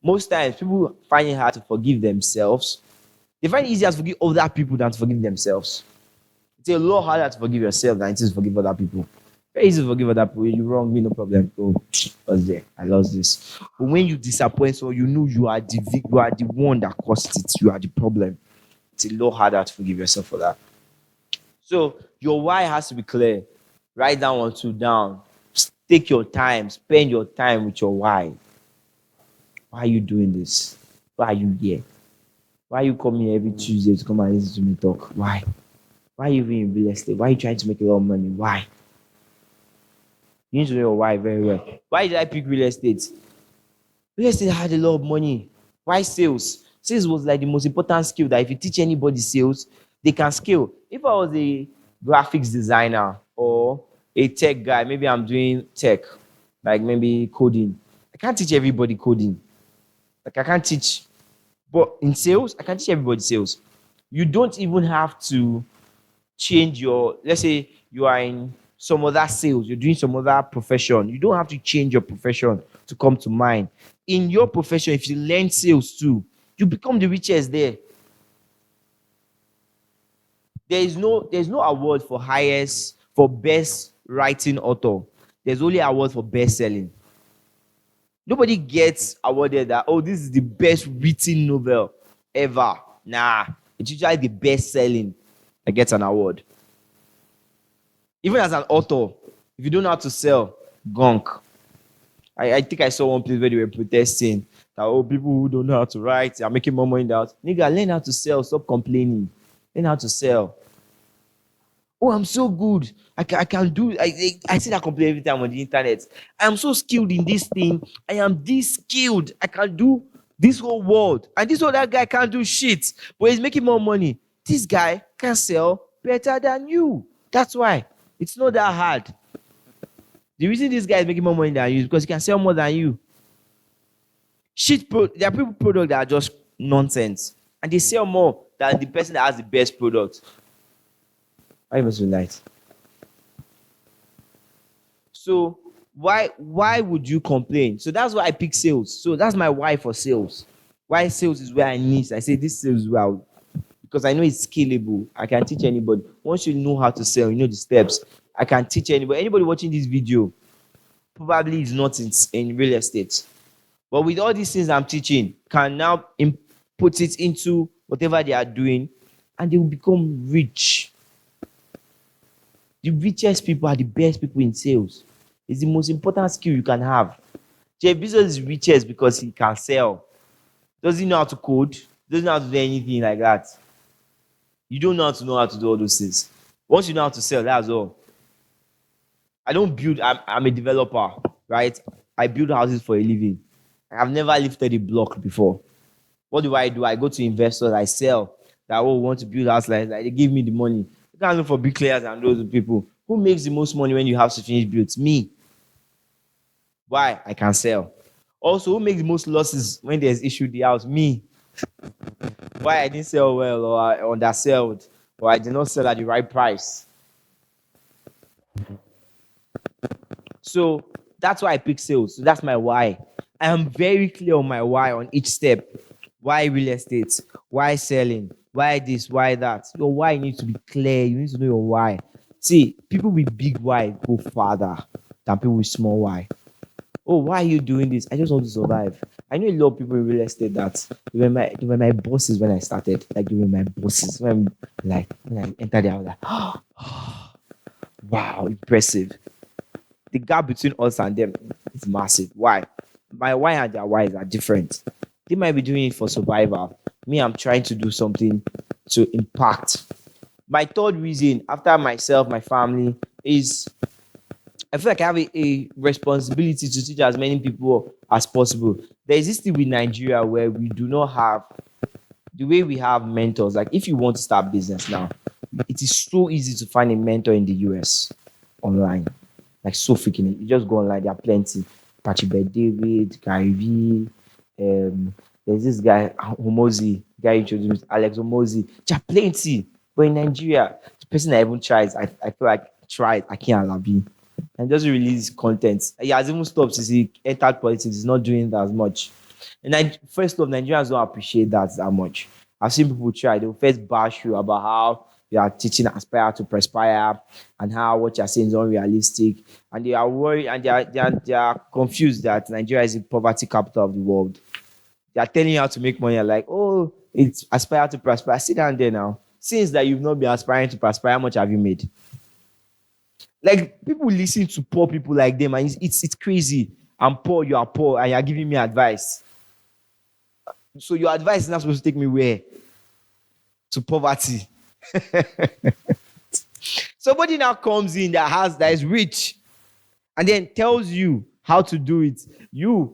Most times people find it hard to forgive themselves. They find it easier to forgive other people than to forgive themselves. It's a lot harder to forgive yourself than it is to forgive other people. Very easy to forgive other people. You wrong me, no problem. Oh, was there? I lost this. But when you disappoint someone, you know you are the one that caused it. You are the problem. It's a lot harder to forgive yourself for that. So your why has to be clear. Write down one, two down. Take your time. Spend your time with your why. Why are you doing this? Why are you here? Why are you coming here every Tuesday to come and listen to me talk? Why? Why are you even in real estate? Why are you trying to make a lot of money? Why? You need to know your why very well. Why did I pick real estate? Real estate had a lot of money. Why sales? Sales was like the most important skill that if you teach anybody sales, they can scale. If I was a graphics designer or a tech guy, maybe I'm doing tech, like maybe coding. I can't teach everybody coding. Like I can't teach, but in sales, I can teach everybody sales. You don't even have to change your, let's say you are in some other sales, you're doing some other profession. You don't have to change your profession to come to mine. In your profession, if you learn sales too, you become the richest there. There's no award for highest for best writing author. There's only award for best selling. Nobody gets awarded that, oh, this is the best written novel ever. Nah, it's usually the best selling that gets an award. Even as an author, if you don't know how to sell, gunk. I think I saw one place where they were protesting that, oh, people who don't know how to write are making more money than us. Nigga, learn how to sell. Stop complaining. Learn how to sell. Oh, I'm so good. I can do. I see that complaint every time on the internet. I am so skilled in this thing. I am this skilled. I can do this whole world. And this other guy can't do shit, but he's making more money. This guy can sell better than you. That's why it's not that hard. The reason this guy is making more money than you is because he can sell more than you. There are people products that are just nonsense, and they sell more than the person that has the best product. Why must be nice? So why would you complain? So that's why I pick sales. So that's my why for sales. Why sales is where I need. I say this sales well because I know it's scalable. I can teach anybody. Once you know how to sell, you know the steps. I can teach anybody. Anybody watching this video probably is not in real estate. But with all these things I'm teaching, can now put it into whatever they are doing, and they will become rich. The richest people are the best people in sales. It's the most important skill you can have. Jeff Bezos is richest because he can sell. Does he know how to code? Doesn't know how to do anything like that. You don't know how to do all those things. Once you know how to sell, that's all. I don't build, I'm a developer, right? I build houses for a living. I've never lifted a block before. What do? I go to investors, I sell. That, oh, want to build house like that. They give me the money. You can't look for big players and those people. Who makes the most money when you have to finish builds? Me. Why? I can sell. Also, who makes the most losses when there's issue the house? Me. Why I didn't sell well, or I undersold, or I did not sell at the right price. So that's why I pick sales. So that's my why. I am very clear on my why on each step. Why real estate? Why selling? Why this? Why that? Your why needs to be clear. You need to know your why. See, people with big why go farther than people with small why. Oh, why are you doing this? I just want to survive. I know a lot of people in real estate that they were my bosses when I started. Like they were my bosses. When I entered there, I was like, wow, impressive. The gap between us and them is massive. Why? My why and their whys are different. They might be doing it for survival. Me, I'm trying to do something to impact. My third reason, after myself, my family, is I feel like I have a responsibility to teach as many people as possible. There is this thing with Nigeria where we do not have the way we have mentors. Like if you want to start business now, it is so easy to find a mentor in the US online. Like so freaking, you just go online, there are plenty. Patrick David, Gary Vee, there's this guy Homozi, guy introduced Alex Homozi. There are plenty. But in Nigeria, the person that even tries, I feel like tried Akin Alabi and doesn't release content. He has even stopped since he entered politics. He's not doing that as much. And first off, Nigerians don't appreciate that much. I've seen people try. They'll first bash you about how you are teaching aspire to perspire and how what you're saying is unrealistic. And they are worried and they are confused that Nigeria is the poverty capital of the world. They are telling you how to make money. You're like, oh, it's aspire to prosper. Sit down there now. Since that you've not been aspiring to prosper, how much have you made? Like people listen to poor people like them, and it's crazy. I'm poor, you are poor, and you're giving me advice. So your advice is not supposed to take me where? To poverty. Somebody now comes in that is rich and then tells you how to do it. Your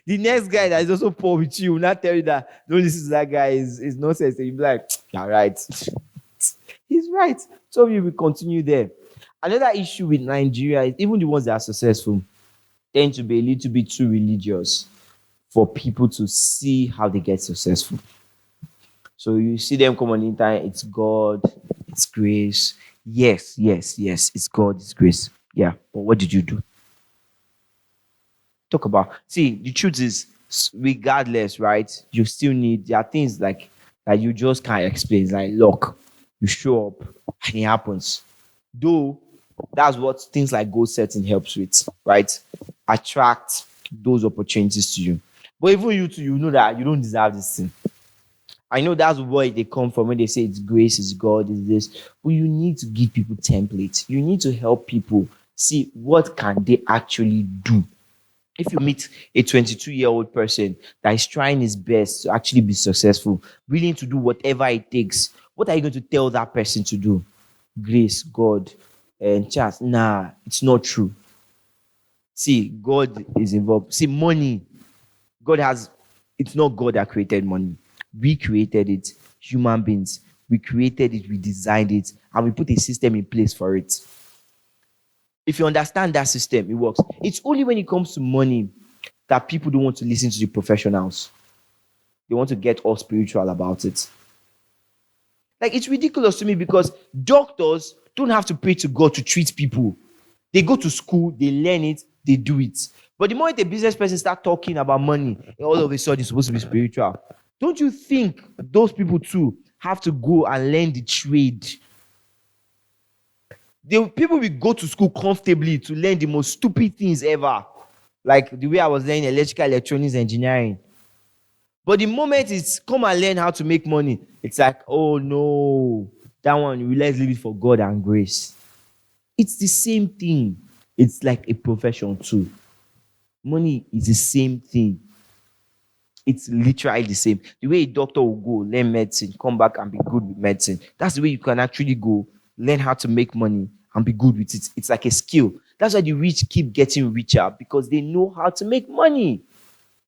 the next guy that is also poor with you will not tell you that don't listen to that guy is nonsense. And you'll be like, you're right. He's right. So we will continue there. Another issue with Nigeria is even the ones that are successful tend to be a little bit too religious for people to see how they get successful. So you see them come on the internet, it's God, it's grace. Yes, yes, yes, it's God, it's grace. Yeah, but what did you do? Talk about. See, the truth is, regardless, right? You still need. There are things like that you just can't explain. It's like luck. You show up and it happens. Though that's what things like goal setting helps with, right? Attract those opportunities to you. But even you too, you know that you don't deserve this thing. I know that's where they come from when they say it's grace, it's God, it's this. But you need to give people templates. You need to help people see what can they actually do. If you meet a 22-year-old person that is trying his best to actually be successful, willing to do whatever it takes, what are you going to tell that person to do? Grace, God, and chance. Nah, it's not true. See, God is involved. See, money, it's not God that created money. We created it, human beings. We created it, we designed it, and we put a system in place for it. If you understand that system, it works. It's only when it comes to money that people don't want to listen to the professionals. They want to get all spiritual about it. Like, it's ridiculous to me because doctors don't have to pray to God to treat people. They go to school, they learn it, they do it. But the moment a business person start talking about money, all of a sudden it's supposed to be spiritual. Don't you think those people too have to go and learn the trade? The people will go to school comfortably to learn the most stupid things ever. Like the way I was learning electrical electronics engineering. But the moment it's come and learn how to make money, it's like, oh no, that one, let's leave it for God and grace. It's the same thing. It's like a profession too. Money is the same thing. It's literally the same. The way a doctor will go, learn medicine, come back and be good with medicine. That's the way you can actually go, learn how to make money and be good with it. It's like a skill. That's why the rich keep getting richer because they know how to make money.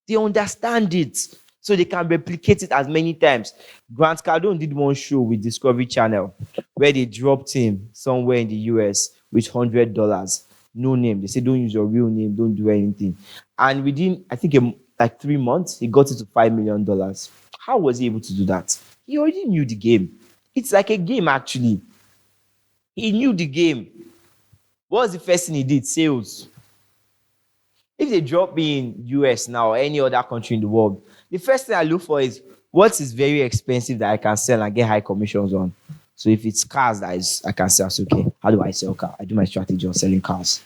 They understand it. So they can replicate it as many times. Grant Cardone did one show with Discovery Channel where they dropped him somewhere in the US with $100. No name. They say, don't use your real name. Don't do anything. And within, I think, like 3 months, he got it to $5 million. How was he able to do that? He already knew the game. It's like a game, actually. He knew the game. What was the first thing he did? Sales. If they drop me in US now or any other country in the world, the first thing I look for is what is very expensive that I can sell and get high commissions on. So if it's cars I can sell, so okay, how do I sell car? I do my strategy on selling cars.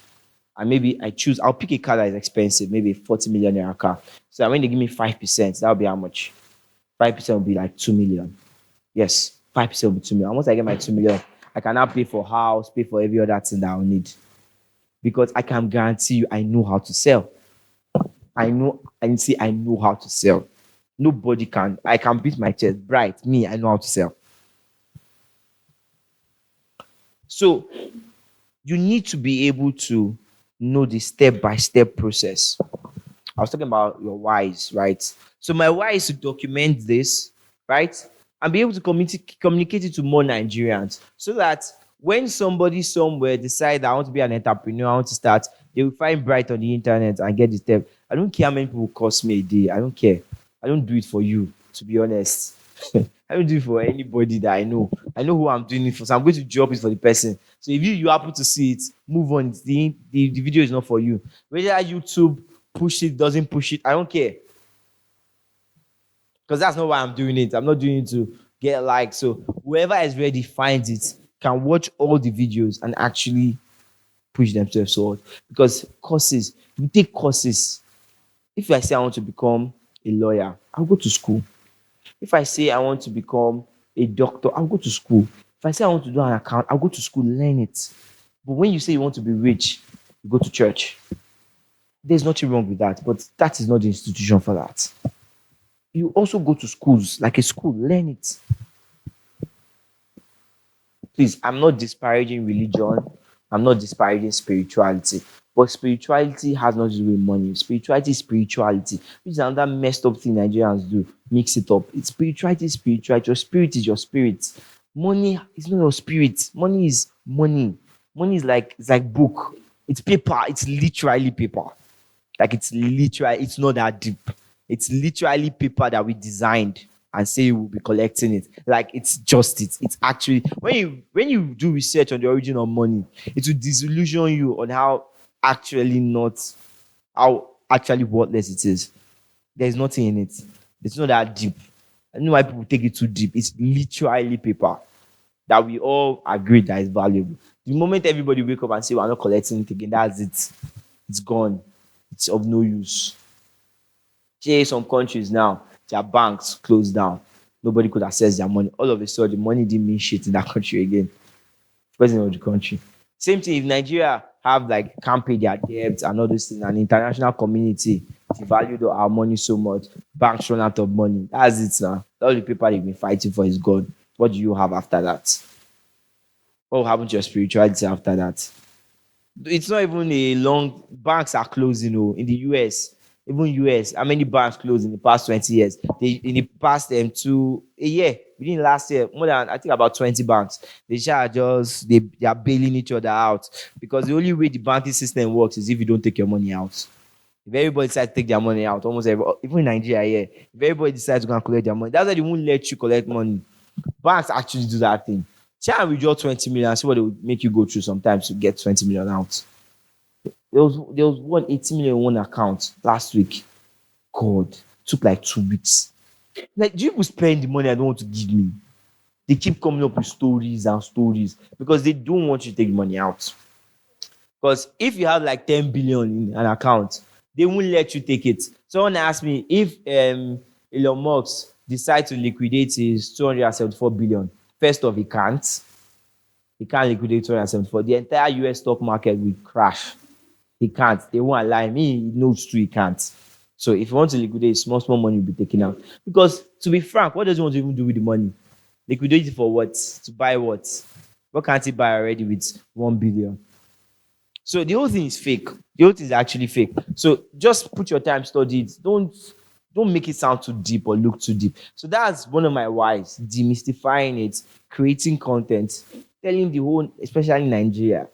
And maybe I'll pick a car that is expensive, maybe a 40 million naira car. So when they give me 5%, that'll be how much? 5% will be like 2 million. Yes, 5% will be 2 million. And once I get my 2 million, I can now pay for house, pay for every other thing that I'll need. Because I can guarantee you, I know how to sell. I know how to sell. Nobody can. I can beat my chest. Bright, me, I know how to sell. So you need to be able to know the step-by-step process. I was talking about your whys, right? So my why is to document this, right? And be able to communicate it to more Nigerians so that when somebody somewhere decides I want to be an entrepreneur, I want to start, they will find Bright on the internet and get the step. I don't care how many people cost me a day. I don't care. I don't do it for you, to be honest. I don't do it for anybody that I know. I know who I'm doing it for. So I'm going to drop it for the person. So if you happen to see it, move on. The video is not for you. Whether YouTube push it, doesn't push it. I don't care. Because that's not why I'm doing it. I'm not doing it to get likes. So whoever is ready finds it can watch all the videos and actually push themselves forward. Because courses, you take courses. If I say I want to become a lawyer, I'll go to school. If I say I want to become a doctor, I'll go to school. If I say I want to do an account, I'll go to school, learn it. But when you say you want to be rich, you go to church. There's nothing wrong with that, but that is not the institution for that. You also go to schools, like a school, learn it. Please, I'm not disparaging religion, I'm not disparaging spirituality, but spirituality has nothing to do with money. Spirituality is spirituality, which is another messed up thing Nigerians do. Mix it up. It's spirituality is spirituality. Your spirit is your spirit. Money is not your spirit. Money is money. Money is like it's like book. It's paper. It's literally paper. Like it's not that deep. It's literally paper that we designed and say we'll be collecting it. Like it's just it. It's actually when you do research on the origin of money, it will disillusion you on how actually worthless it is. There's nothing in it. It's not that deep. I know why people take it too deep. It's literally paper that we all agree that is valuable. The moment everybody wake up and say we're not collecting it again, that's it. It's gone. It's of no use. See, some countries now, their banks closed down. Nobody could access their money. All of a sudden, the money didn't mean shit in that country again. President of the country. Same thing if Nigeria have like can't pay their debts and all those things, and the international community devalued our money so much, banks run out of money. That's it now. All the people they've been fighting for is gone. What do you have after that? What will happen to your spirituality after that? It's not even a long banks are closing in the US. Even US, how many banks closed in the past 20 years? They in the past to a year, within last year, more than I think about 20 banks. They shall just they are bailing each other out because the only way the banking system works is if you don't take your money out. If everybody decides to take their money out, even in Nigeria, yeah, if everybody decides to go and collect their money, that's why they won't let you collect money. Banks actually do that thing. Try and withdraw 20 million, see what they would make you go through sometimes to get 20 million out. There was 180 million in one account last week. God, took like 2 weeks. Like, do you spend the money I don't want to give me? They keep coming up with stories and stories because they don't want you to take the money out. Because if you have like 10 billion in an account, they won't let you take it. Someone asked me if Elon Musk decides to liquidate his 274 billion. First off, he can't. He can't liquidate 274. The entire US stock market will crash. He can't. They won't allow him. He knows too he can't. So if you want to liquidate, small money will be taken out. Because to be frank, what does he want to even do with the money? Liquidate it for what? To buy what? What can't he buy already with 1 billion? So the whole thing is fake. The whole thing is actually fake. So just put your time, study it. Don't make it sound too deep or look too deep. So that's one of my whys, demystifying it, creating content, telling the whole, especially Nigeria.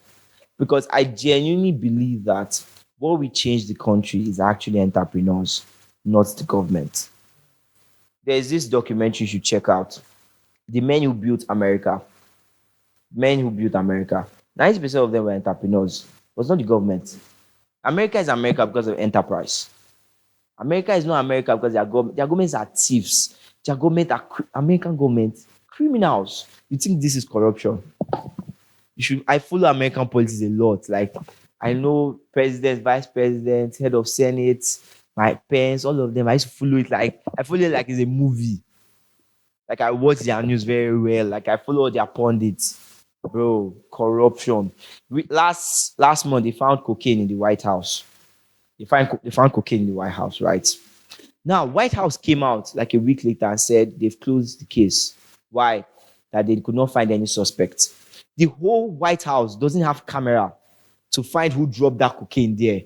Because I genuinely believe that what will change the country is actually entrepreneurs, not the government. There's this documentary you should check out. The men who built America. Men who built America. 90% of them were entrepreneurs. It was not the government. America is America because of enterprise. America is not America because their governments are thieves. Their government are American government criminals. You think this is corruption? I follow American politics a lot. Like I know presidents, vice presidents, head of senate, my parents, all of them. I used to follow it like I follow it like it's a movie. Like I watch their news very well. Like I follow their pundits. Bro, corruption. Last month they found cocaine in the White House. They found cocaine in the White House, right? Now, White House came out like a week later and said they've closed the case. Why? That they could not find any suspects. The whole White House doesn't have camera to find who dropped that cocaine there.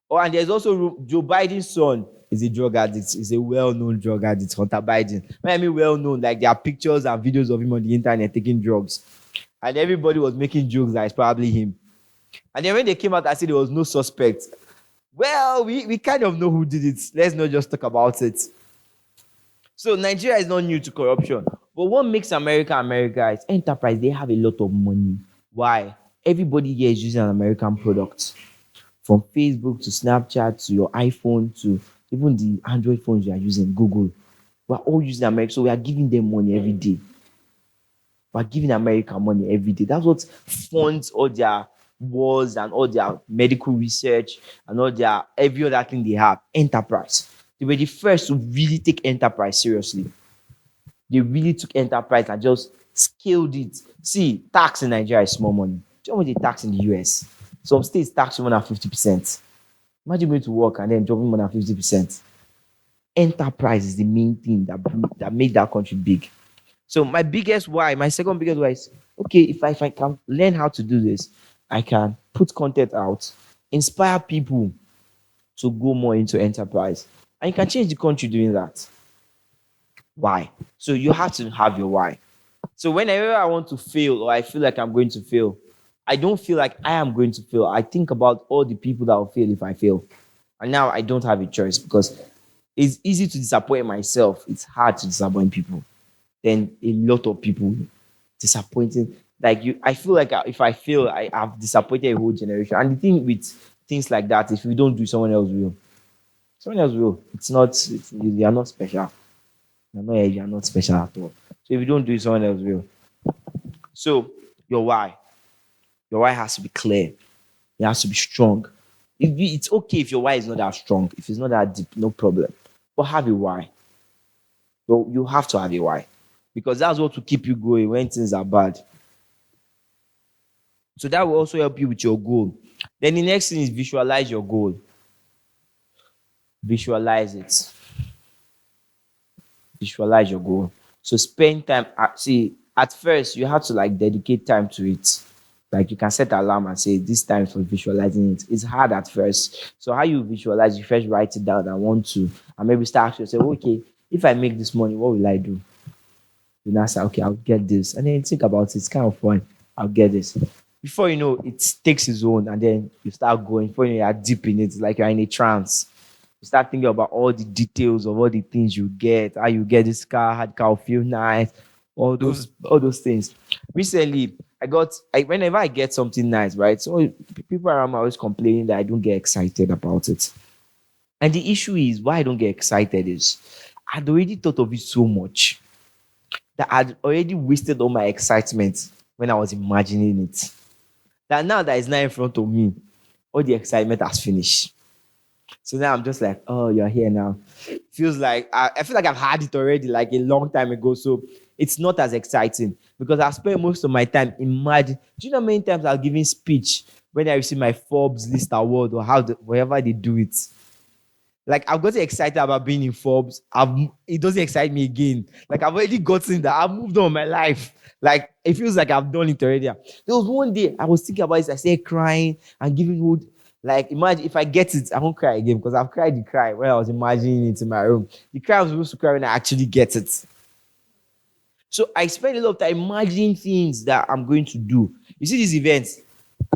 Oh, and there's also Joe Biden's son is a drug addict. He's a well-known drug addict, Hunter Biden. When I mean well-known, like there are pictures and videos of him on the internet taking drugs. And everybody was making jokes that it's probably him. And then when they came out and said there was no suspect, well, we kind of know who did it. Let's not just talk about it. So Nigeria is not new to corruption. But what makes America America is enterprise. They have a lot of money. Why? Everybody here is using an American product. From Facebook to Snapchat to your iPhone to even the Android phones you are using, Google. We're all using America, so we are giving them money every day. We're giving America money every day. That's what funds all their wars and all their medical research and all their every other thing they have. Enterprise. They were the first to really take enterprise seriously. They really took enterprise and just scaled it. See, tax in Nigeria is small money. Do you know what they tax in the US? Some states tax more than 50%. Imagine going to work and then dropping more than 50%. Enterprise is the main thing that made that country big. So my biggest why, my second biggest why is okay, if I can learn how to do this, I can put content out, inspire people to go more into enterprise. And you can change the country doing that. Why? So you have to have your why. So whenever I want to fail or I feel like I'm going to fail, I don't feel like I am going to fail. I think about all the people that will fail if I fail. And now I don't have a choice because it's easy to disappoint myself. It's hard to disappoint people. Then a lot of people disappointing. Like you, I feel like if I fail, I have disappointed a whole generation. And the thing with things like that, if we don't do, someone else will. Someone else will. You are not special. You are not special at all. So if you don't do it, someone else will. So your why. Your why has to be clear. It has to be strong. It's okay if your why is not that strong. If it's not that deep, no problem. But have a why. You have to have a why. Because that's what will keep you going when things are bad. So that will also help you with your goal. Then the next thing is visualize your goal. Visualize it. Visualize your goal. So spend time. At first you have to like dedicate time to it. Like you can set an alarm and say this time for visualizing it. It's hard at first. So how you visualize, you first write it down and want to, and maybe start asking yourself, okay, if I make this money, what will I do? You now say, okay, I'll get this. And then you think about it, it's kind of fun. I'll get this. Before you know, it takes its own, and then you start going. Before you know, you're deep in it, it's like you're in a trance. You start thinking about all the details of all the things you get, how you get this car, how the car will feel nice, all those things. Recently, whenever I get something nice, right? So people around me are always complaining that I don't get excited about it. And the issue is why I don't get excited is I'd already thought of it so much that I'd already wasted all my excitement when I was imagining it. That now that it's not in front of me, all the excitement has finished. So now I'm just like, oh, you're here now. Feels like I feel like I've had it already, like a long time ago. So it's not as exciting because I spent most of my time imagining. Do you know how many times I've given speech when I receive my Forbes list award or wherever they do it? Like I've gotten excited about being in Forbes. It doesn't excite me again. Like I've already gotten that. I've moved on in my life. Like it feels like I've done it already. There was one day I was thinking about it. I started crying and giving wood. Like imagine if I get it, I won't cry again because I've cried the cry when I was imagining it in my room. The cry I was supposed to cry when I actually get it. So I spend a lot of time imagining things that I'm going to do. You see these events,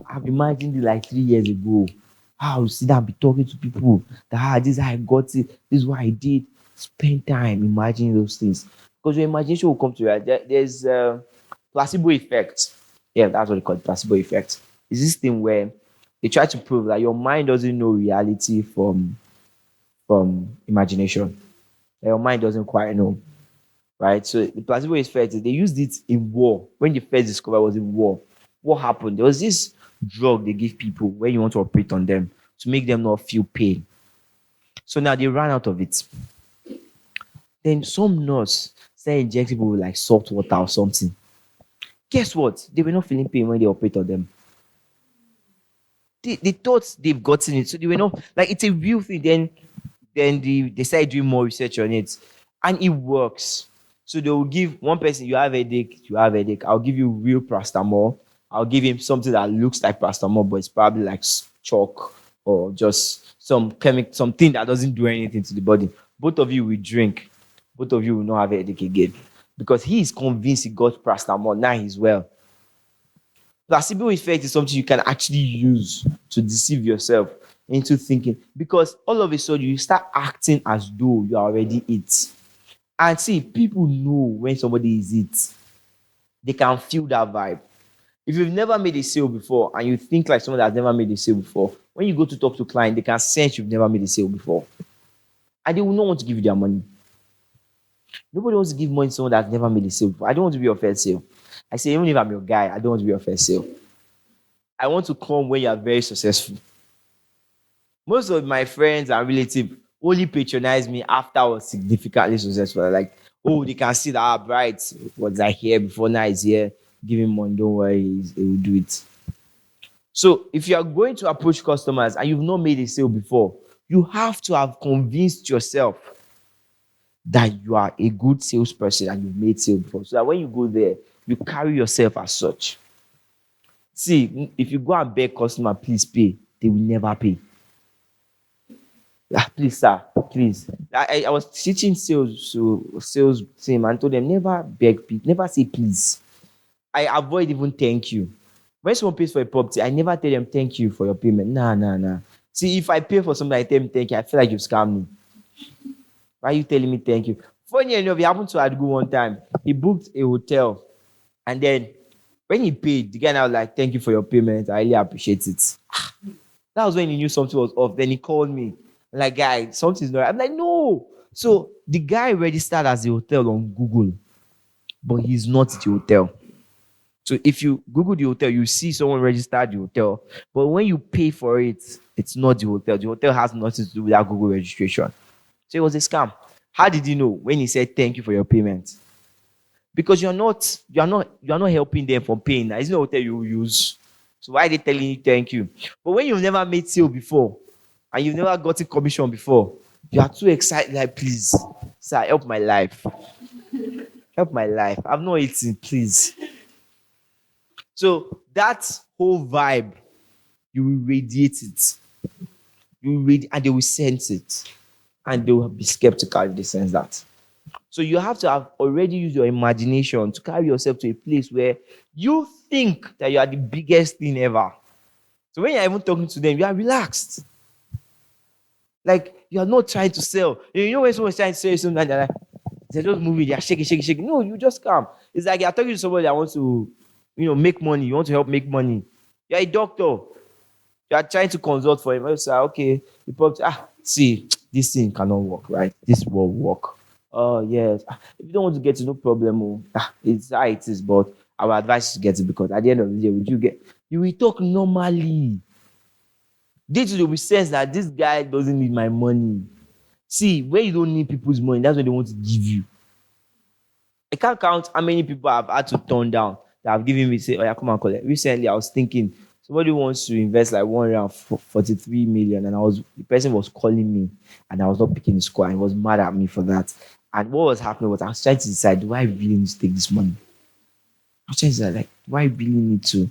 I've imagined it like 3 years ago. I'll sit down and be talking to people that this is how I got it, this is what I did. Spend time imagining those things. Because your imagination will come to you. There's placebo effect. Yeah, that's what they call it, placebo effect. It's this thing where they try to prove that your mind doesn't know reality from imagination. That your mind doesn't quite know. Right? So the placebo effect, they used it in war. When they first discovered it was in war. What happened? There was this drug they give people when you want to operate on them to make them not feel pain. So now they ran out of it. Then some nurse started injecting people with like salt water or something. Guess what? They were not feeling pain when they operate on them. They thought they've gotten it, so they were not like it's a real thing. Then they started doing more research on it, and it works. So they will give one person, you have headache. I'll give you real paracetamol. I'll give him something that looks like paracetamol, but it's probably like chalk or just something that doesn't do anything to the body. Both of you will drink. Both of you will not have a headache again because he is convinced he got paracetamol. Now he's well. Placebo effect is something you can actually use to deceive yourself into thinking because all of a sudden you start acting as though you are already it. And see, people know when somebody is it. They can feel that vibe. If you've never made a sale before and you think like someone that's never made a sale before, when you go to talk to a client, they can sense you've never made a sale before. And they will not want to give you their money. Nobody wants to give money to someone that's never made a sale before. I don't want to be your first sale. I say, even if I'm your guy, I don't want to be your first sale. I want to come when you are very successful. Most of my friends and relatives only patronize me after I was significantly successful. Like, oh, they can see that Bright was like here before, now he's here. Give him money, don't worry, he will do it. So if you are going to approach customers and you've not made a sale before, you have to have convinced yourself that you are a good salesperson and you've made sale before. So that when you go there, you carry yourself as such. See, if you go and beg customer, please pay, they will never pay. Please, sir, please. I was teaching sales team and told them never beg people, never say please. I avoid even thank you. When someone pays for a property, I never tell them thank you for your payment. Nah. See, if I pay for something, I tell them thank you. I feel like you've scammed me. Why are you telling me thank you? Funny enough, it happened to Adgu one time. He booked a hotel, and then when he paid, the guy now was like, thank you for your payment. I really appreciate it. That was when he knew something was off. Then he called me. Like, guy, something's not right. I'm like, no. So the guy registered as a hotel on Google, but he's not the hotel. So if you Google the hotel, you see someone registered the hotel. But when you pay for it, it's not the hotel. The hotel has nothing to do with that Google registration. So it was a scam. How did you know when he said thank you for your payment? Because you're not helping them for paying. It's not a hotel you use. So why are they telling you thank you? But when you've never made sale before and you've never gotten commission before, you are too excited, like, please, sir, help my life. Help my life. I'm not eating, please. So that whole vibe, you will radiate it. And they will sense it. And they will be skeptical if they sense that. So you have to have already used your imagination to carry yourself to a place where you think that you are the biggest thing ever. So when you're even talking to them, you are relaxed. Like, you are not trying to sell. You know when someone's trying to sell you something, they're just moving, they're shaking. No, you just calm. It's like you're talking to somebody that wants to, make money. You want to help make money. You're a doctor. You are trying to consult for him. You say, okay, you probably, see, this thing cannot work, right? This will work. Oh, yes. If you don't want to get it, no problem. It's how it is, but I will advise you to get it because at the end of the day, you will talk normally. They will sense that this guy doesn't need my money. See, when you don't need people's money, that's what they want to give you. I can't count how many people I've had to turn down that have given me, say, oh, yeah, come and collect. Recently, I was thinking, somebody wants to invest like 143 million, and the person was calling me, and I was not picking his call, and he was mad at me for that. And what was happening was I was trying to decide, do I really need to take this money? I was trying to decide, like, do I really need to?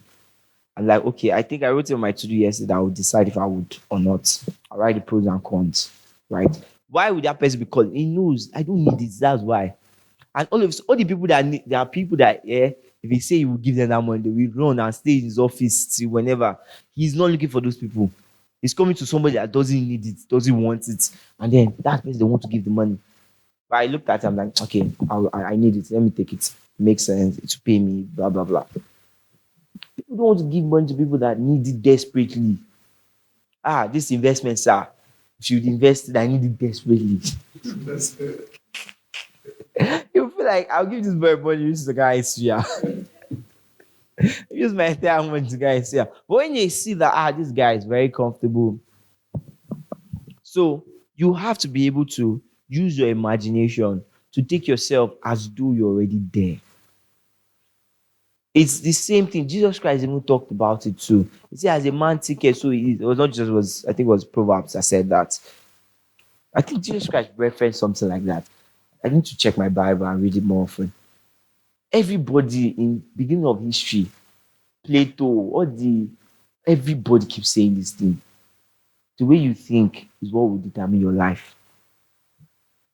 I'm like, okay, I think I wrote it on my to-do yesterday. I would decide if I would or not. I'll write the pros and cons, right? Why would that person be calling? He knows I don't need this. That's why. And all the people that need, there are people that, if he say he will give them that money, they will run and stay in his office till whenever. He's not looking for those people. He's coming to somebody that doesn't need it, doesn't want it, and then that person they want to give the money. But I looked at it, I'm like, okay, I need it. Let me take it. Makes sense. It will pay me. Blah blah blah. People don't want to give money to people that need it desperately. This investment, sir. If you'd invest it, I need it desperately. You feel like I'll give this boy money, use the guy here. Use my entire money to guys here. But when you see that this guy is very comfortable, so you have to be able to use your imagination to take yourself as though you're already there. It's the same thing. Jesus Christ even talked about it too. He said, as a man thinketh, so he is. It was not just I think it was Proverbs that said that. I think Jesus Christ referenced something like that. I need to check my Bible and read it more often. Everybody in beginning of history, Plato, everybody keeps saying this thing. The way you think is what will determine your life.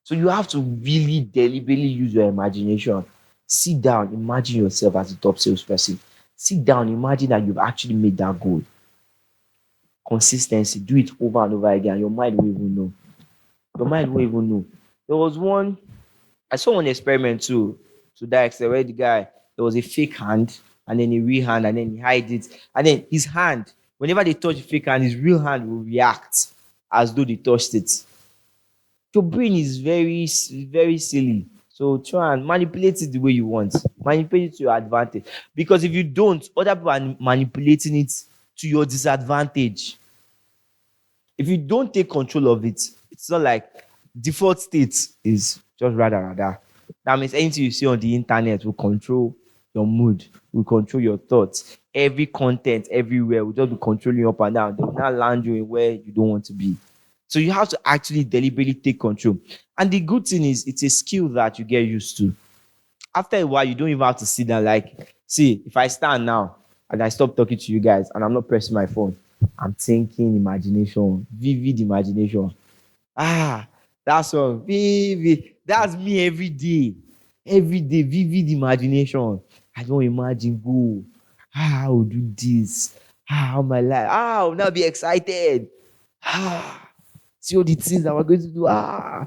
So you have to really deliberately use your imagination. Sit down, imagine yourself as a top salesperson. Sit down, imagine that you've actually made that goal. Consistency, do it over and over again. Your mind will even know. There was I saw one experiment too, to that extent where there was a fake hand and then a real hand, and then he hides it. And then his hand, whenever they touch the fake hand, his real hand will react as though they touched it. Your brain is very silly. So try and manipulate it the way you want. Manipulate it to your advantage. Because if you don't, other people are manipulating it to your disadvantage. If you don't take control of it, it's not like default state is just rather. That means anything you see on the internet will control your mood, will control your thoughts. Every content everywhere will just be controlling you up and down. They will not land you in where you don't want to be. So you have to actually deliberately take control. And the good thing is, it's a skill that you get used to. After a while, you don't even have to sit down. Like, see, if I stand now and I stop talking to you guys and I'm not pressing my phone, I'm thinking imagination, vivid imagination. Ah, that's all. Vivid. That's me every day. Every day, vivid imagination. I don't imagine go. Ah, I'll do this. Ah, how my life. Ah, I'll now be excited. Ah, see all the things that we're going to do. Ah,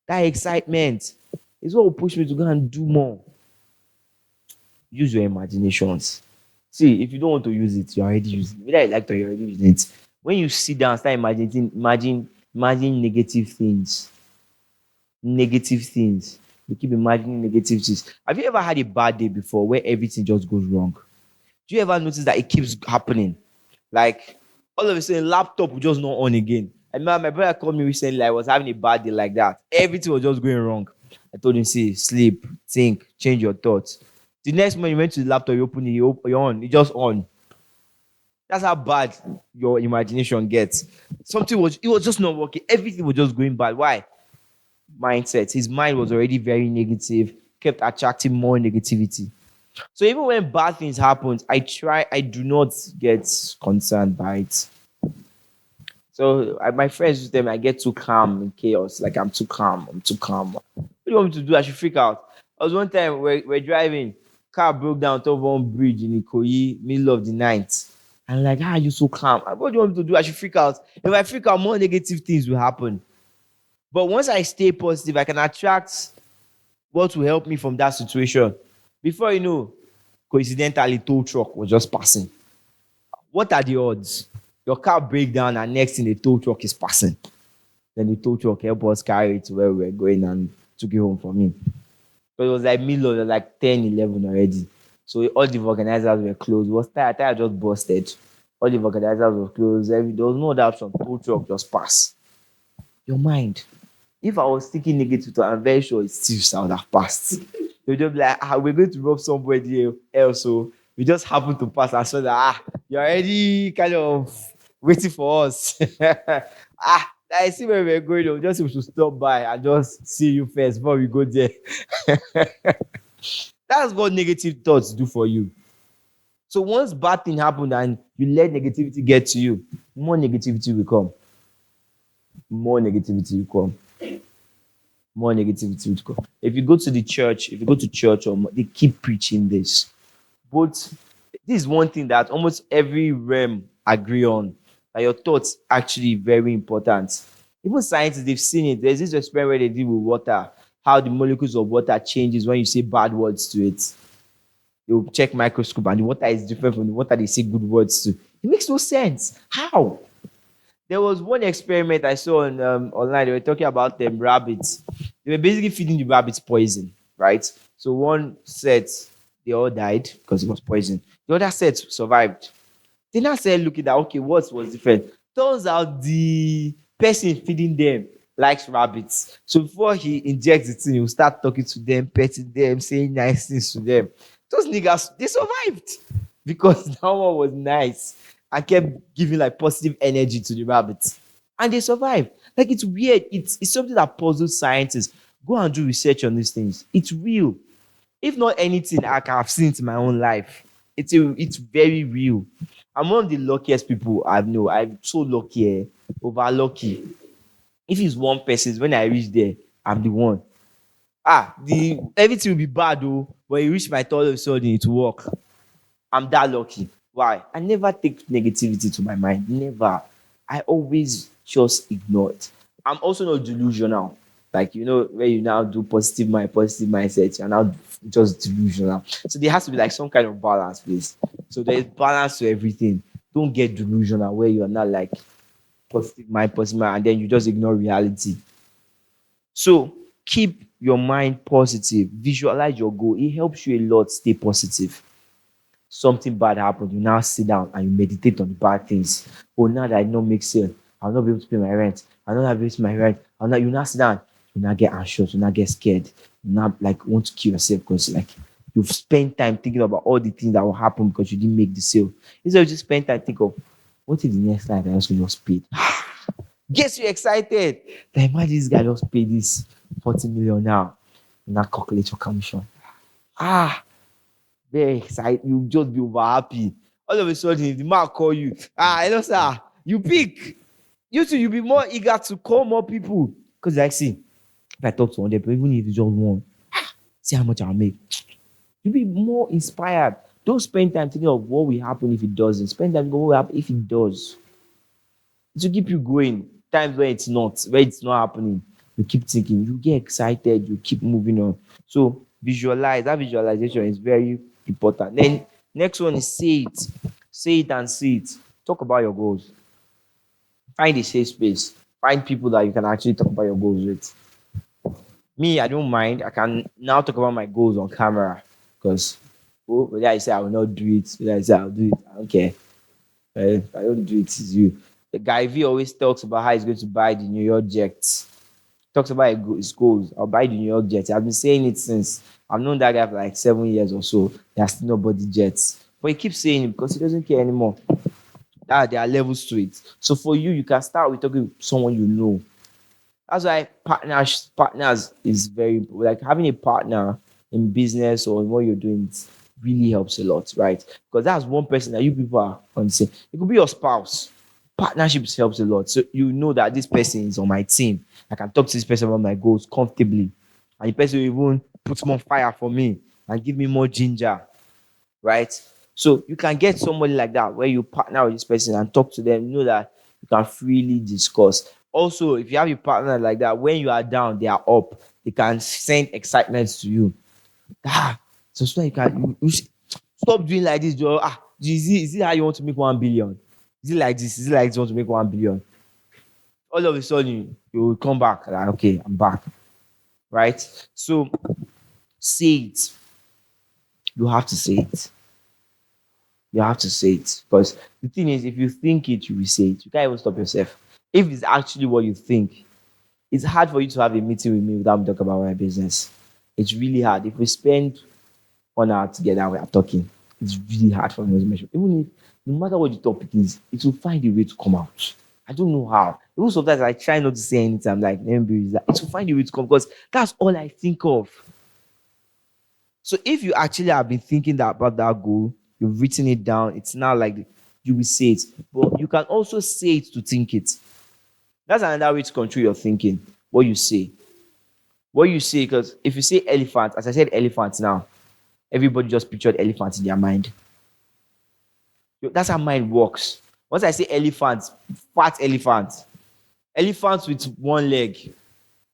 that excitement is what will push me to go and do more. Use your imaginations. See, if you don't want to use it, you're already using it. Whether you like to, you're already using it. When you sit down, start imagine negative things. Negative things. You keep imagining negative things. Have you ever had a bad day before where everything just goes wrong? Do you ever notice that it keeps happening? Like all of a sudden, laptop will just not on again. I remember my brother called me recently. I was having a bad day like that. Everything was just going wrong. I told him, see, sleep, think, change your thoughts. The next moment you went to the laptop, you open it, you're on, it just on. That's how bad your imagination gets. It was just not working. Everything was just going bad. Why? Mindset. His mind was already very negative, kept attracting more negativity. So even when bad things happen, I do not get concerned by it. So my friends with them, I get too calm in chaos. Like I'm too calm. What do you want me to do? I should freak out. I was one time we're driving, car broke down on top of one bridge in Ikoyi, middle of the night. And like, how are you so calm? What do you want me to do? I should freak out. If I freak out, more negative things will happen. But once I stay positive, I can attract what will help me from that situation. Before you know, coincidentally, tow truck was just passing. What are the odds? Your car break down and next thing the tow truck is passing. Then the tow truck help us carry it to where we were going and took it home for me. But it was like middle of like 10, 11 already. So all the organizers were closed. It was tired. Tire just busted. All the organizers were closed. There was no other option. Tow truck just pass. Your mind. If I was thinking negative, I'm very sure it's still I would have passed. They'll just be like, we're going to rob somebody else. So we just happen to pass and saw that you're already kind of waiting for us. I see where we're going. Just we should stop by and just see you first before we go there. That's what negative thoughts do for you. So once bad thing happened and you let negativity get to you, more negativity will come. More negativity will come. More negativity will come. If you go to the church, if you go to church, or they keep preaching this. But this is one thing that almost every realm agree on, that your thoughts actually very important. Even scientists, they've seen it. There's this experiment where they deal with water, how the molecules of water changes when you say bad words to it. They will check microscope and the water is different from the water they say good words to. It makes no sense. How? There was one experiment I saw on online. They were talking about them rabbits. They were basically feeding the rabbits poison, right? So one set, they all died because it was poison. The other set survived. They now started looking at, okay, what was different? Turns out the person feeding them likes rabbits. So before he injects it in, he'll start talking to them, petting them, saying nice things to them. Those niggas, they survived because that one was nice and kept giving like positive energy to the rabbits. And they survived. Like it's weird. It's something that puzzles scientists. Go and do research on these things. It's real. If not anything I can have seen it in my own life, it's very real. I'm one of the luckiest people I know. I'm so lucky, over lucky. If it's one person, when I reach there, I'm the one. The everything will be bad though, but you reach my third all of a sudden it will work. I'm that lucky. Why? I never take negativity to my mind. Never. I always just ignore it. I'm also not delusional. Like, where you now do positive mindset, you're now just delusional. So there has to be like some kind of balance, please. So there is balance to everything. Don't get delusional where you are not like positive mind, and then you just ignore reality. So keep your mind positive, visualize your goal. It helps you a lot. Stay positive. Something bad happened, you now sit down and you meditate on the bad things. Oh, now that I don't make sale, I'll not be able to pay my rent. I'll not be able to pay my rent. You now sit down, you now get anxious, you now get scared, you now like want to kill yourself because like you've spent time thinking about all the things that will happen because you didn't make the sale. Instead of just spend time think of what if the next time I also just paid. Gets you excited. Like imagine this guy just paid this 40 million now. You now calculate your commission. Ah, very excited. You just be over happy. All of a sudden, if the man call you, hello sir, you pick. You too, you'll be more eager to call more people. Because like, see, if I talk to 100 people, even if you just one, see how much I'll make. You'll be more inspired. Don't spend time thinking of what will happen if it doesn't. Spend time thinking what will happen if it does. To keep you going. Times where it's not happening. You keep thinking, you get excited, you keep moving on. So visualize. That visualization is very important. Then next one is say it. Say it and see it. Talk about your goals. Find a safe space. Find people that you can actually talk about your goals with. Me, I don't mind. I can now talk about my goals on camera because whether I say I will not do it, whether I say I'll do it, I don't care. If I don't do it, it's you. The guy V always talks about how he's going to buy the New York Jets. Talks about his goals. I'll buy the New York Jets. I've been saying it since I've known that guy for like 7 years or so. He has still not bought the Jets. But he keeps saying it because he doesn't care anymore. There are levels to it. So for you, you can start with talking with someone you know. That's why partners is very important. Like having a partner in business or in what you're doing really helps a lot, right? Because that's one person that you people are on the same. It could be your spouse. Partnerships helps a lot. So you know that this person is on my team. I can talk to this person about my goals comfortably. And the person will even put more fire for me and give me more ginger, right? So you can get somebody like that where you partner with this person and talk to them. You know that you can freely discuss. Also, if you have a partner like that, when you are down, they are up. They can send excitement to you. So you can stop doing like this, Joe. Is it how you want to make 1 billion? Is it like this? Is it like this you want to make 1 billion? All of a sudden, you will come back. Like, okay, I'm back. Right? So say it. You have to say it. You have to say it. Because the thing is, if you think it, you will say it. You can't even stop yourself. If it's actually what you think, it's hard for you to have a meeting with me without me talking about my business. It's really hard. If we spend 1 hour together, we are talking. It's really hard for me to mention. Even if, no matter what the topic is, it will find a way to come out. I don't know how. Even sometimes I try not to say anything. I'm like, let me be that. It will find a way to come because that's all I think of. So if you actually have been thinking about that goal, you've written it down, it's now like you will say it. But you can also say it to think it. That's another way to control your thinking. What you say. What you say, because if you say elephant, as I said elephant now, everybody just pictured elephants in their mind. That's how mind works. Once I say elephant, fat elephant, elephant with one leg.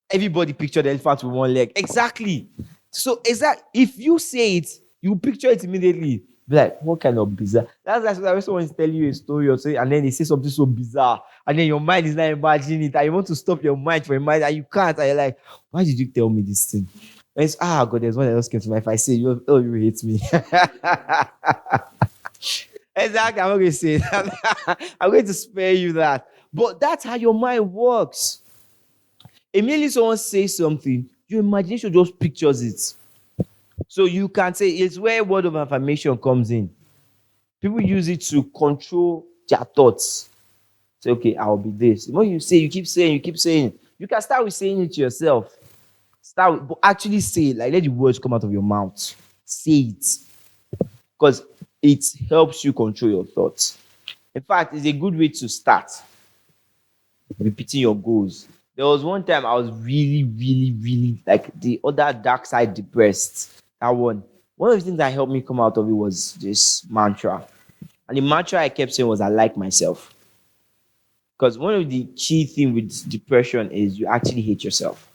Everybody pictured elephant with one leg. Exactly. So if you say it, you picture it immediately. Be like, what kind of bizarre? That's like when someone is telling you a story or say, and then they say something so bizarre, and then your mind is not imagining it, and you want to stop your mind for a mind, and you can't, and you're like, why did you tell me this thing? And it's God, there's one that else came to mind. If I say you hate me. Exactly, I'm not going to say that. I'm going to spare you that. But that's how your mind works. Immediately someone says something, your imagination just pictures it. So you can say it's where word of affirmation comes in. People use it to control their thoughts. Say, okay, I'll be this. When you say, you keep saying, you keep saying. You can start with saying it to yourself. But actually say it. Like let the words come out of your mouth. Say it. Because it helps you control your thoughts. In fact, it's a good way to start repeating your goals. There was one time I was really, really, really like the other dark side depressed. That one. One of the things that helped me come out of it was this mantra. And the mantra I kept saying was, I like myself. Because one of the key things with depression is you actually hate yourself.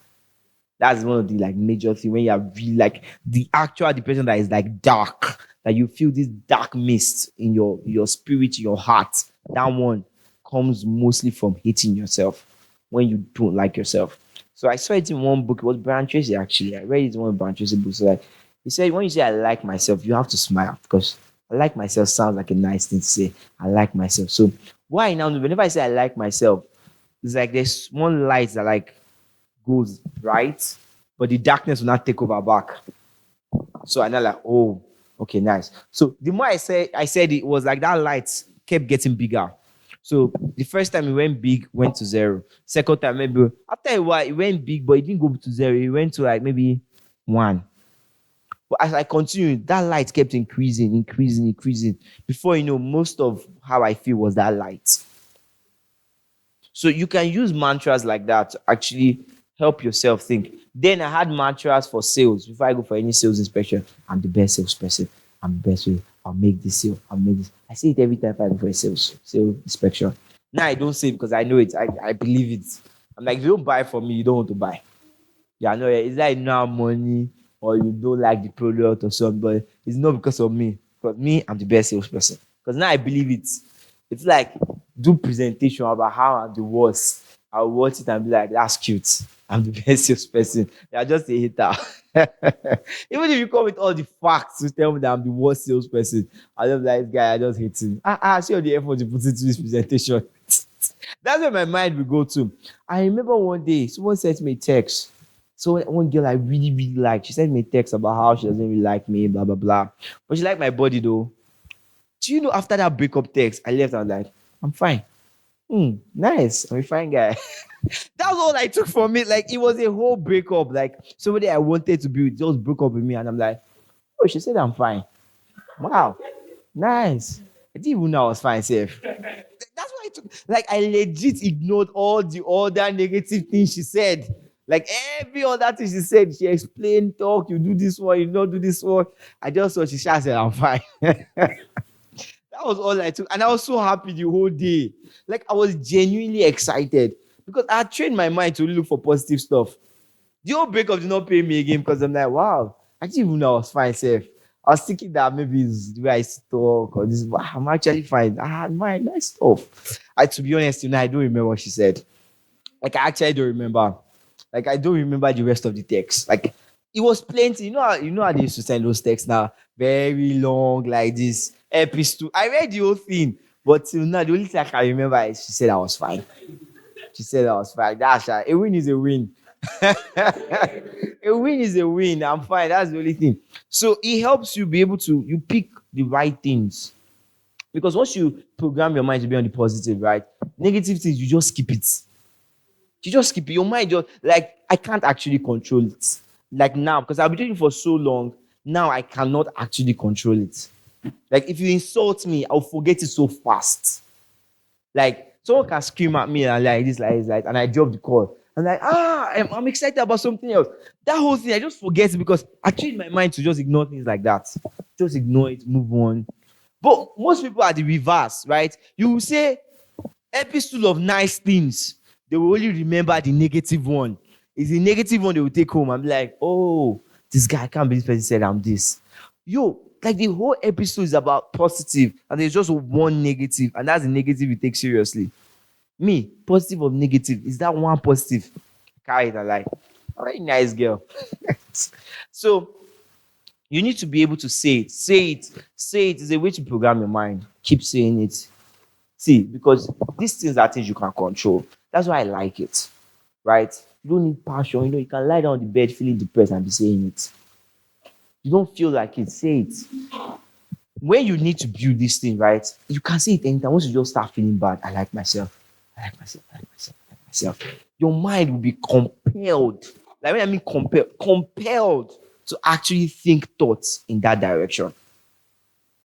That's one of the like major thing when you are really like the actual depression that is like dark, that you feel this dark mist in your spirit, in your heart. That one comes mostly from hating yourself when you don't like yourself. So I saw it in one book. It was Brian Tracy actually. I read it in one of Brian Tracy books. So like he said, when you say I like myself, you have to smile because I like myself sounds like a nice thing to say. I like myself. So why now? Whenever I say I like myself, it's like there's one light that like goes right, but the darkness will not take over back. So I know like, oh, okay, nice. So the more I said it was like that light kept getting bigger. So the first time it went big, went to zero. Second time, maybe after a while, it went big, but it didn't go to zero. It went to like maybe one. But as I continued, that light kept increasing, increasing, increasing. Before you know, most of how I feel was that light. So you can use mantras like that to actually help yourself think. Then I had mantras for sales. Before I go for any sales inspection, I'm the best salesperson. I'm the best. I'll make this sale. I'll make this. I say it every time I go for a sales inspection. Now I don't say it because I know it. I believe it. I'm like, if you don't buy from me, you don't want to buy. Yeah, no, it's like you don't have money or you don't like the product or something, but it's not because of me. Because me, I'm the best salesperson. Because now I believe it. It's like do presentation about how I'm the worst. I'll watch it and be like, that's cute. I'm the best salesperson. You're just a hater. Even if you come with all the facts to tell me that I'm the worst salesperson, I just like this guy, I just hate him. See all the effort you put into this presentation. That's where my mind will go to. I remember one day someone sent me a text. So one girl I really, really liked, she sent me a text about how she doesn't really like me, blah, blah, blah. But she liked my body though. Do you know after that breakup text, I left and like, I'm fine. Nice. I'm a fine guy. That was all I took from it. Like it was a whole breakup. Like somebody I wanted to be with just broke up with me, and I'm like, oh, she said I'm fine. Wow, nice. I didn't even know I was fine, safe. That's why I took. Like I legit ignored all the other negative things she said. Like every other thing she said, she explained, talk. You do this one, you don't do this one. I just thought she just said I'm fine. That was all I took. And I was so happy the whole day. Like I was genuinely excited because I had trained my mind to look for positive stuff. The whole breakup did not pay me again because I'm like, wow, I didn't even know I was fine, safe. I was thinking that maybe it's the way I talk or this, but I'm actually fine. I had my nice stuff. To be honest, I don't remember what she said. Like I actually don't remember. Like I don't remember the rest of the text. Like it was plenty. You know how they used to send those texts now, very long like this. Episode. I read the whole thing, but till now the only thing I can remember is she said I was fine. She said I was fine. That's right. A win is a win. A win is a win. I'm fine. That's the only thing. So it helps you be able to you pick the right things. Because once you program your mind to be on the positive, right? Negative things, you just skip it. You just keep it. Your mind just like I can't actually control it. Like now, because I've been doing it for so long, now I cannot actually control it. Like if you insult me, I'll forget it so fast. Like someone can scream at me and like this, and I drop the call. I'm like, I'm excited about something else. That whole thing, I just forget it because I trained my mind to just ignore things like that. Just ignore it, move on. But most people are the reverse, right? You will say episode of nice things, they will only remember the negative one. It's the negative one they will take home and be like, oh, this guy, I can't believe this person said I'm this. Yo, like the whole episode is about positive, and there's just one negative, and that's the negative you take seriously. Me, positive or negative, is that one positive? Carry it and like, very nice girl. So you need to be able to say it. Say it is a way to program your mind. Keep saying it. See, because these things are things you can control. That's why I like it. Right? You don't need passion. You can lie down on the bed feeling depressed and be saying it. You don't feel like it, say it. When you need to build this thing, right? You can say it anytime. Once you just start feeling bad, I like myself. I like myself. I like myself. I like myself. Your mind will be compelled. Like when I mean compelled to actually think thoughts in that direction.